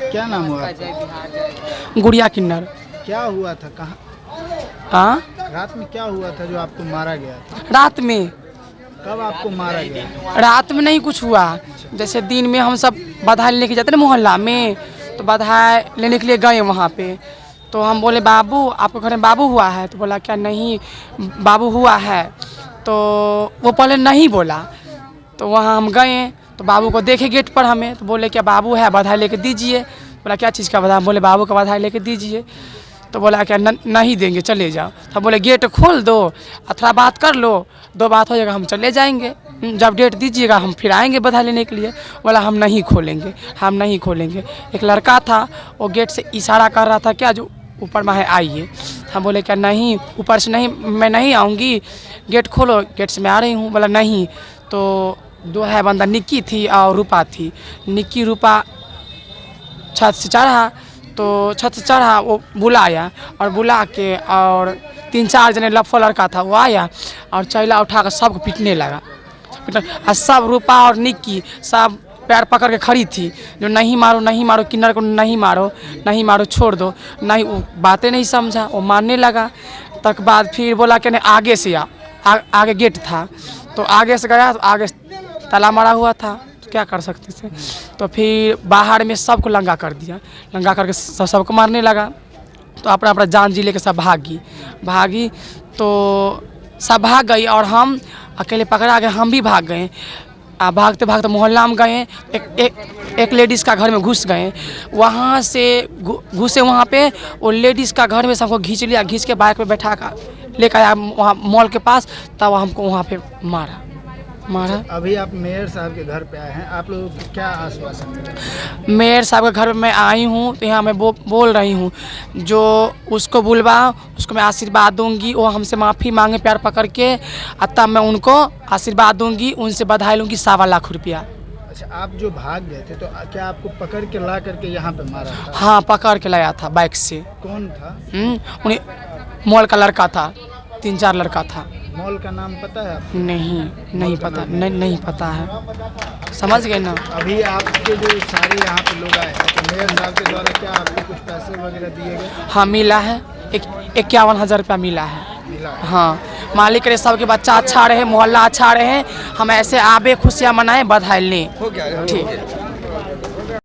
क्या नाम हुआ आपका? गुड़िया किन्नर। क्या हुआ था, कहाँ हाँ, रात में क्या हुआ था जो आपको मारा गया था? रात में कब आपको मारा गया? रात में नहीं कुछ हुआ। जैसे दिन में हम सब बधाई लेके जाते ना मोहल्ला में, तो बधाई लेने के लिए गए वहाँ पे। तो हम बोले बाबू आपके घर में बाबू हुआ है? तो बोला क्या नहीं बाबू हुआ है। तो वो पहले नहीं बोला, तो वहाँ हम गए तो बाबू को देखे गेट पर हमें, तो बोले क्या बाबू है बधाई लेके दीजिए। बोला क्या चीज़ का बधाई? बोले बाबू का बधाई लेके दीजिए। तो बोला क्या नहीं देंगे चले जाओ। तो बोले गेट खोल दो और थोड़ा बात कर लो, 2 बात हो जाएगा हम चले जाएंगे, जब डेट दीजिएगा हम फिर आएंगे बधाई लेने के लिए। बोला हम नहीं खोलेंगे, हम नहीं खोलेंगे। एक लड़का था वो गेट से इशारा कर रहा था क्या जो ऊपर में है आइए। हम बोले क्या नहीं ऊपर से नहीं, मैं नहीं आऊँगी, गेट खोलो, गेट से मैं आ रही हूँ। बोला नहीं। तो 2 है बंदा, निक्की थी और रूपा थी। निक्की रूपा छत से चढ़ा, तो छत से चढ़ा वो बुलाया और बुला के और 3-4 जने लफा लड़का था वो आया और चैला उठा कर सबको पीटने लगा। और सब रूपा और निक्की सब पैर पकड़ के खड़ी थी जो नहीं मारो नहीं मारो, किन्नर को नहीं मारो नहीं मारो, छोड़ दो। नहीं वो बातें नहीं समझा, वो मारने लगा। तक बाद फिर बोला कि नहीं आगे से आगे गेट था तो आगे से गया, तो आगे ताला मारा हुआ था, तो क्या कर सकते थे। तो फिर बाहर में सबको लंगा कर दिया, लंगा करके सबको मारने लगा। तो अपना अपना जान जी लेके सब भागी तो सब भाग गई और हम अकेले पकड़ा गए, हम भी भाग गए। भागते भागते मोहल्ला में गए, एक लेडीज़ का घर में घुस गए। वहाँ से घुसे वहाँ पे वो लेडीज़ का घर में सबको खींच लिया, खींच के बाइक पे बैठा कर लेकर आया वहाँ मॉल के पास, तब हमको वहाँ पे मारा। अभी आप मेयर साहब के घर पे आए हैं, आप लोगों को क्या आश्वासन है? मेयर साहब के घर में मैं आई हूँ तो यहाँ मैं बोल रही हूँ जो उसको बुलवाओ, उसको मैं आशीर्वाद दूंगी, वो हमसे माफ़ी मांगे प्यार पकड़ के, तब मैं उनको आशीर्वाद दूंगी, उनसे बधाई लूँगी 1.25 लाख रुपया। अच्छा, आप जो भाग गए थे तो क्या आपको पकड़ के ला करके यहाँ पे मारा था? हाँ पकड़ के लाया था बाइक से। कौन था? उन्हें मॉल का लड़का था, 3-4 लड़का था। मॉल का नाम पता है आपको? नहीं पता, नहीं पता है, समझ गए ना। अभी आपके जो सारे यहाँ पे लोग आए हैं तो मेयर साहब के द्वारा क्या आपको कुछ पैसे वगैरह दिए गए? हाँ मिला है, 51,000 रुपया मिला है। हाँ मालिक करे सबके बच्चा अच्छा रहे, मोहल्ला अच्छा रहे, हम ऐसे आबे खुशियाँ मनाएं, बधाई लें। ठीक है।